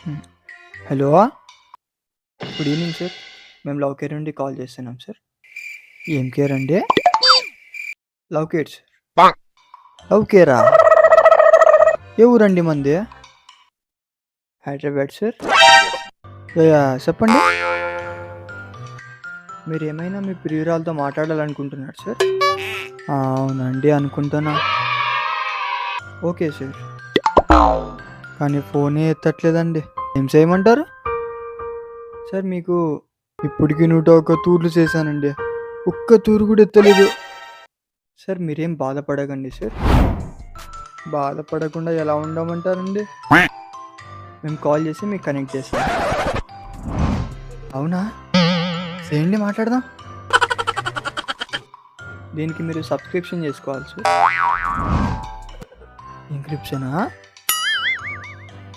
హ్మ్. Hello! Good evening sir. మేము love care నుండి కాల్ చేస్తున్నాం సార్. ఏం కేర్ అండి? Love care sir. లవ్ కేరా? ఏ ఊరండి మనది? హైదరాబాద్ సార్. చెప్పండి. మీరేమైనా మీ ప్రియురాలతో మాట్లాడాలనుకుంటున్నారా సార్? అవునండి అనుకుంటున్నా. Okay sir. కానీ ఫోనే ఎత్తట్లేదండి. ఏం చేయమంటారు? సార్ మీకు ఇప్పటికి 101 తూర్లు చేశానండి. ఒక్క తూరు కూడా ఎత్తలేదు. సార్ మీరేం బాధపడకండి సార్. బాధపడకుండా ఎలా ఉండమంటారండి? మేము కాల్ చేసి మీకు కనెక్ట్ చేస్తాం. అవునా? చేయండి మాట్లాడదాం. దీనికి మీరు సబ్స్క్రిప్షన్ చేసుకోవాలి సార్. ఎన్క్రిప్షనా?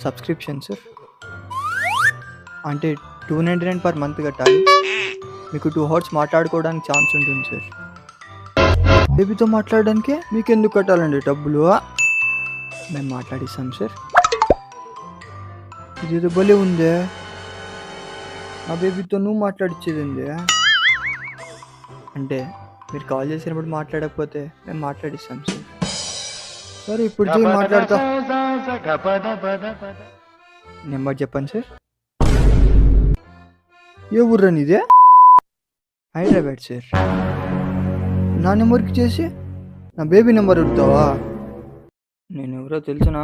Subscription sir. అంటే 299 పర్ మంత్ కట్టాలి. మీకు 2 అవర్స్ మాట్లాడుకోవడానికి ఛాన్స్ ఉంటుంది సార్. బేబీతో మాట్లాడడానికే మీకు ఎందుకు కట్టాలండి డబ్బులు? మేము మాట్లాడిస్తాం సార్. ఇదేదో భలే ఉందే. ఆ బేబీతో నువ్వు మాట్లాడిచ్చేది అంటే మీరు కాల్ చేసినప్పుడు మాట్లాడకపోతే మేము మాట్లాడిస్తాం సార్. సరే ఇప్పుడు చేయి మాట్లాడతా. నెంబర్ చెప్పండి సార్. ఏ ఊర్రని ఇదే? హైదరాబాద్ సార్. నా నెంబర్కి చేసి నా బేబీ నెంబర్ అడుగుతావా? నేను ఎవరో తెలుసునా?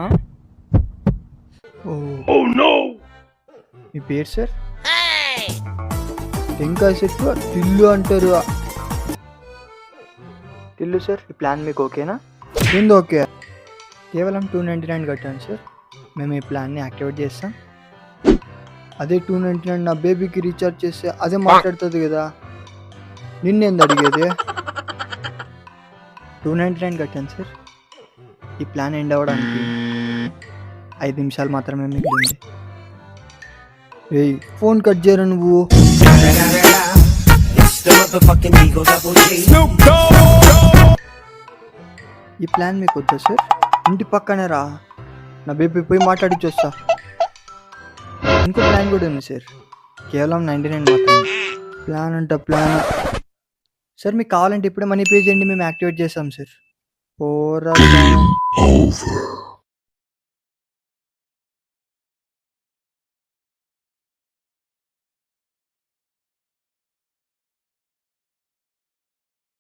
Oh no. మీ పేరు సార్? టెంకాయ చెట్టు టిల్లు అంటారు. టిల్లు సార్, ఈ ప్లాన్ మీకు ఓకేనా? ఏంది ఓకే? కేవలం 299 కట్టాను సార్. మేము ఈ ప్లాన్ని యాక్టివేట్ చేస్తాం. అదే 299 నా బేబీకి రీఛార్జ్ చేస్తే అదే మాట్లాడుతుంది కదా. నిన్నేంది అడిగేది? 299 కట్టాను సార్. ఈ ప్లాన్ ఎండ్ అవ్వడానికి 5 నిమిషాలు మాత్రమే మిగిలింది. ఏయ్ ఫోన్ కట్ చేయరా నువ్వు. ఈ ప్లాన్ మీకు వద్దా సార్? ఇంటి పక్కనే రా, నా బేబీ పోయి మాట్లాడిచ్చి వస్తా. ఇంకో ప్లాన్ కూడా ఉంది సార్, కేవలం 99 మాత్రమే. ప్లాన్ అంట ప్లాన్ సార్. మీకు కావాలంటే ఇప్పుడే మనీ పే చేయండి, మేము యాక్టివేట్ చేస్తాం సార్. పోరా.